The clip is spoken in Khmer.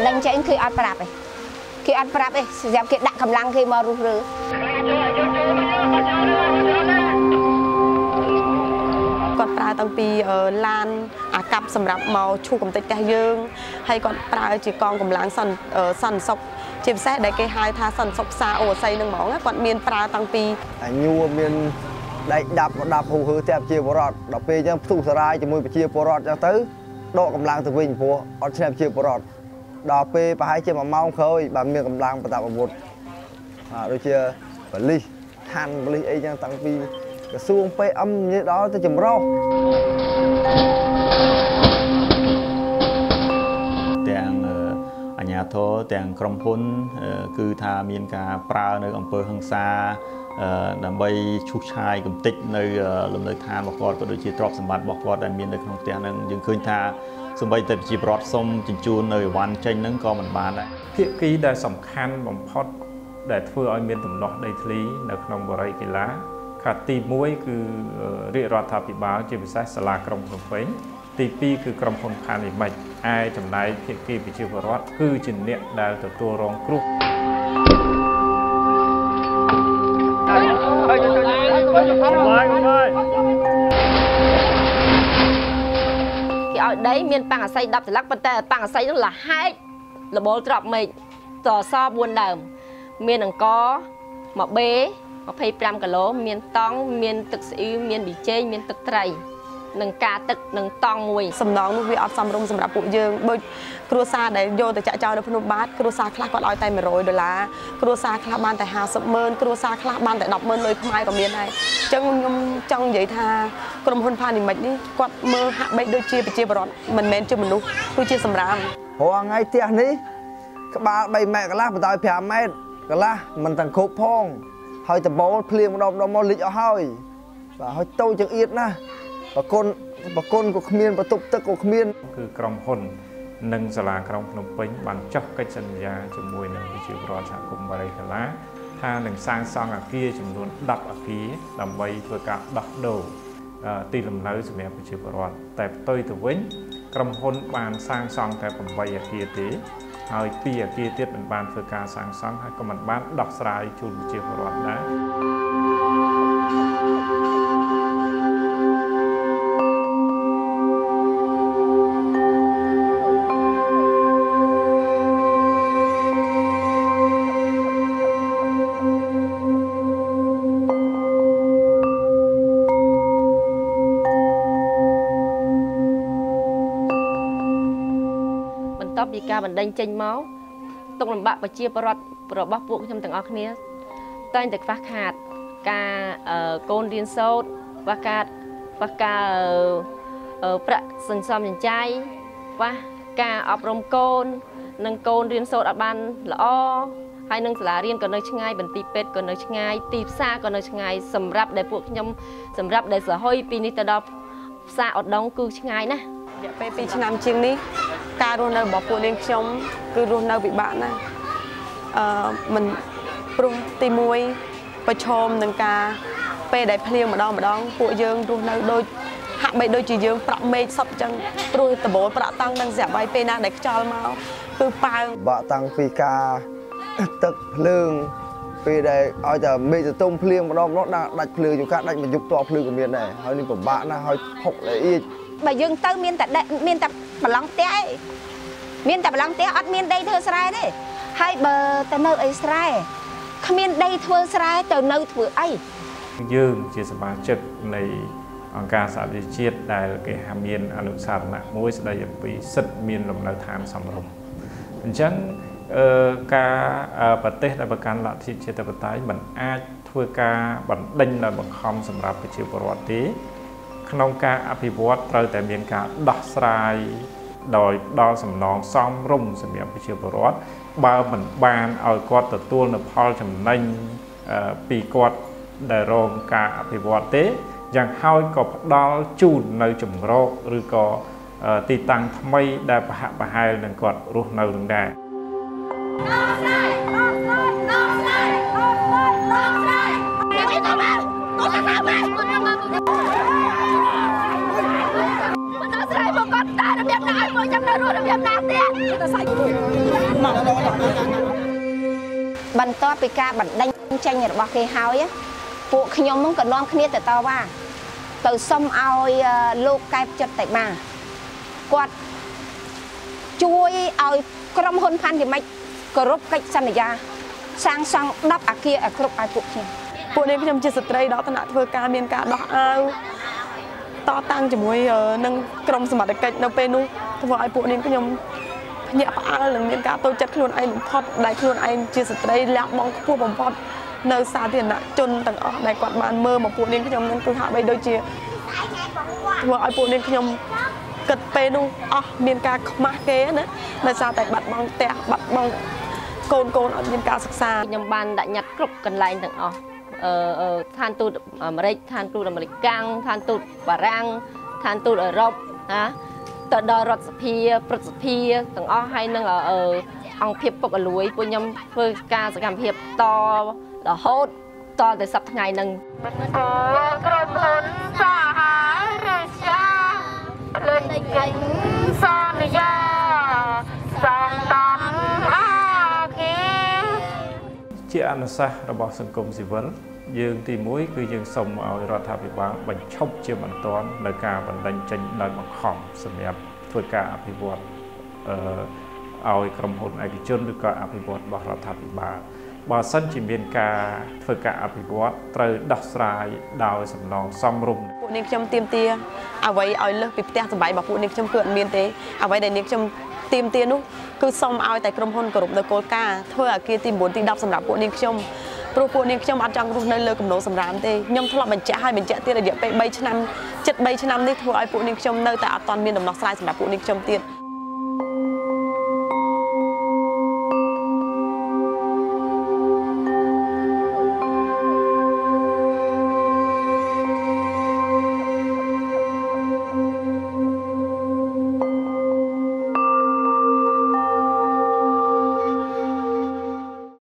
Đăng chạy khi ăn prap ấy, khi ăn prap ấy, dẹp cái đạn cầm lăng khi mà rú rứ. Còn prap tăng pi lan cặp sầm rạp màu chu cầm tịch cái dương, hay còn prap chỉ còn cầm lăng sần sọc chìm xét để cái hai tha sần sọc xa ổ say nương máu á, còn miền prap tăng pi. Nhu miền đại đạp hù hư tẹp chia bò rọt, đạp pi cho thu sờ rai cho mui chia bò rọt cho tới độ cầm lăng từ vinh phố, ở trên chia bò rọt. Đò pe bà hai chia mà mau khơi bà miệng cầm lang bà tạo một đôi chia bà ly than bà ly ấy cho tăng pi cái xuông pe âm như đó tới chùm rau tiền ở nhà thô tiền cầm phun cứ tha miền cả pra nơi ông hưng xa làm bay chúc chai cầm tích nơi làm nơi than bọc gọt có đôi chia drop sản phẩm bọc gọt đại miền nơi không tiền nên dừng khơi thaสมัยแต่จีบรอดส้มจินจูนในวันเจนนั้นก็มันบานได้เพียกี้ได้สำคัญบ่มพอดได้เพื่อเอาเมียนตุ่มนอกได้ทลีในขนมบริกีฬาขาดตีมวยคือเรียรัฐาภิบาลจีบใช้สลากรมขนมเฟ้งตีปีคือกรมพลพานิมัยไอจำนายเพียกี้ไปจีบรอดคือจินเนี่ยได้ตัวรองกรุ๊ปở đấy miền Pang xây đập thì lắc bật tay Pang xây rất là hay là bố trọc mình tỏ so buôn đầm miền đằng có một bé một phay pram cả lố miền tong miền tực sĩ miền bị chê miền tực tray nâng ca tực nâng tong mùi sầm nón nuôi ọt sầm rong sầm rạp bụi dương bơi cua sa để vô từ chợ cho được phân bát cua sa khla còn tay mà rồi là cua sa khla ban tại hà sập mơn cua sa khla ban tại đọc mơn lời không ai còn miền này trong vậy thaกรมพลพาณิชย์นี่กวาดมือหักใบโดยเชียบรอดมันแมนเชื่อมันรู้คือเชียสำราญหัวไงเตี้ยนี้กบาใบแม่กะลาไปต่อยแผลแม่กะลามันตั้งคุบพองหอยตะโบเพลียงดอมลิเอาหอยvàหอยโตจังเอียดนะปะก้นก็ขมิ้นปะตุบตะก็ขมิ้นคือกรมพลหนึ่งสลากรมพนมเป้งบันจับกิจสัญญาจมวยหนึ่งวิจิตรชาคุมบริกละถ้าหนึ่งสร้างซองอาเกียจำนวนดับอาเกียดำใบเพื่อการดับโดตีลำเนื้อสมัยปัจจุบันแต่ตัวตัววิ่งกรมพลบานสร้างซองแต่ผมใบอาเกียตีหอยปีอาเกียตีเป็นบานเพื่อการสร้างซองให้กรมบ้านดอกสลายจุลปัจจุบันนะពីការបណ្ដេញចេញមកទុកលំបាកប្រជាពលរដ្ឋរបស់ពួកខ្ញុំទាំងអស់គ្នាតែងតែខ្វះខាតការកូនរៀនសូត្រខ្វះការប្រាក់សន្សំចិញ្ចៃខ្វះការអប់រំកូននិងកូនរៀនសូត្រឲ្យបានល្អហើយនឹងសាលារៀនក៏នៅឆ្ងាយបន្ទីពេទ្យក៏នៅឆ្ងាយទីផ្សារក៏នៅឆ្ងាយសម្រាប់ដែលពួកខ្ញុំសម្រាប់ដែលសហុយពីនេះទៅដល់ផ្សារឧដុង្គគឺឆ្ងាយណាស់រយៈពេល2ឆ្នាំជាងនេះការរស់នៅរបស់ពួកនាងខ្ញុំគឺរស់នៅពិបាកណាស់មិនព្រោះទី1ប្រឈមនឹងការពេលដែលភ្លៀងម្ដងពួកយើងរស់នៅដូចហាក់បីដូចជាយើងប្រាក់មេឃសុបអញ្ចឹងព្រោះតបូលប្រាក់តាំងនឹងស្រាប់ហើយពេលណាដែលខ្យល់មកគឺប៉ើងបាក់តាំងពីការទឹកភ្លើង ពេលដែលឲ្យតែមេឃទៅទុំភ្លៀងម្ដងនោះដាច់ភ្លើងជួនកាលដាច់មួយយប់តភ្លើងក៏មានដែរហើយនេះពិបាកណាស់ហើយហុកល្អៀតបើយើងទៅមានតែប្រឡងផ្ទះឯងមានតែប្រឡងផ្ទះអត់មានដីធ្វើស្រែទេហើយបើទៅនៅអីស្រែគ្មានដីធ្វើស្រែទៅនៅធ្វើអីយើងជាសមាជិកនៃអង្គការសហប្រជាជាតិដែលគេហៅមានអនុសារណៈមួយស្ដីអំពីសិទ្ធិមានលំនៅឋានសមរម្យអញ្ចឹងការប្រទេសដែលប្រកាន់លទ្ធិជាតិបតៃមិនអាចធ្វើការបណ្ដេញដោយបង្ខំសម្រាប់ប្រជាពលរដ្ឋទេក្នុងការអភិវឌ្ឍត្រូវតែមានការដោះស្រាយដោយផ្ដល់សំណងសមរម្យសម្រាប់ប្រជាពលរដ្ឋបើមិនបានឲ្យគាត់ទទួលនូវផលចំណេញពីគាត់ដែលរងការអភិវឌ្ឍទេយ៉ាងហើយក៏ផ្ដល់ជូននៅជំរកឬក៏ទីតាំងថ្មីដែលប្រហាក់ប្រហែលនឹងគាត់រស់នៅនឹងដែរបន្ទាប់ពីការបណ្ដេញចេញរបស់គេហើយពួកខ្ញុំហ្នឹងក៏នាំគ្នាទៅតវ៉ាទៅសុំឲ្យលោកកែបចិត្តតេមាគាត់ជួយឲ្យក្រុមហ៊ុនផាន់ឌីមិចគោរពកិច្ចសន្យាសាងសង់10អគារឲ្យគ្រប់ឲ្យពួកខ្ញុំជាស្ត្រីដល់ឋានៈធ្វើការមានការដោះអាវតតាំងជាមួយនឹងក្រុមសមត្ថកិច្ចនៅពេលនោះធ្វើឲ្យពួកនាងខ្ញុំភ្ញាក់ផ្អើលនិងមានការតូចចិត្តខ្លួនឯងបំផុតដែលខ្លួនឯងជាស្ត្រីលះបង់ខ្ពស់បំផុតនៅសាធារណជនទាំងអស់ដែលគាត់បានមើលមកពួកនាងខ្ញុំនឹងគឺហាក់បីដូចជាធ្វើឲ្យពួកនាងខ្ញុំគិតពេលនោះអស់មានការខ្មាស់គេណាដោយសារតែបាត់បង់ផ្ទះបាត់បង់កូនអត់មានការសិក្សាខ្ញុំបានដាក់ញត្តិគ្រប់កន្លែងទាំងអស់ឋានទូតអាមេរិកឋានទូតអាមេរិកាំងឋានទូតបារាំងឋានទូតអឺរ៉ុបណាទៅដល់រដ្ឋសភាព្រឹទ្ធសភាទាំងអស់ហើយនឹងអង្គភាពពុកអលួយពួកខ្ញុំធ្វើការសកម្មភាពតរហូតតទៅសប្តាហ៍ថ្ងៃនឹងក្រុមហ៊ុនសហរាជាលេខកិច្ចសន្យាសង់តំអាគារជាអនុសាសន៍របស់សង្គមស៊ីវិលយើងទី1គឺយើងសូមឲ្យរដ្ឋាភិបាលបញ្ឈប់ជាបន្ទាន់នៅការបណ្ដេញចេញដោយបង្ខំសម្រាប់ធ្វើការអភិវឌ្ឍឲ្យក្រុមហ៊ុនឯកជនឬក៏អភិវឌ្ឍរបស់រដ្ឋាភិបាលបើសិនជាមានការធ្វើការអភិវឌ្ឍត្រូវដោះស្រាយដោយសំណងសមរម្យពួកនាងខ្ញុំទាមទារអ្វីឲ្យលើសពីផ្ទះសម្បែងរបស់ពួកនាងខ្ញុំគឺអត់មានទេអ្វីដែលនាងខ្ញុំទាមទារនោះគឺសូមឲ្យតែក្រុមហ៊ុនគោរពនៅគោលការណ៍ធ្វើអគារទី9ទី10សម្រាប់ពួកនាងខ្ញុំព្រោះពួកនាងខ្ញុំអត់ចង់រស់នៅលើគំនរសម្រាមទេខ្ញុំធ្លាប់បញ្ជាក់ឲ្យបញ្ជាក់ទៀតរយៈពេល3ឆ្នាំជិត3ឆ្នាំនេះធ្វើឲ្យពួកនាងខ្ញុំនៅតែអត់ទាន់មានដំណោះស្រាយសម្រាប់ពួកនាងខ្ញុំទៀត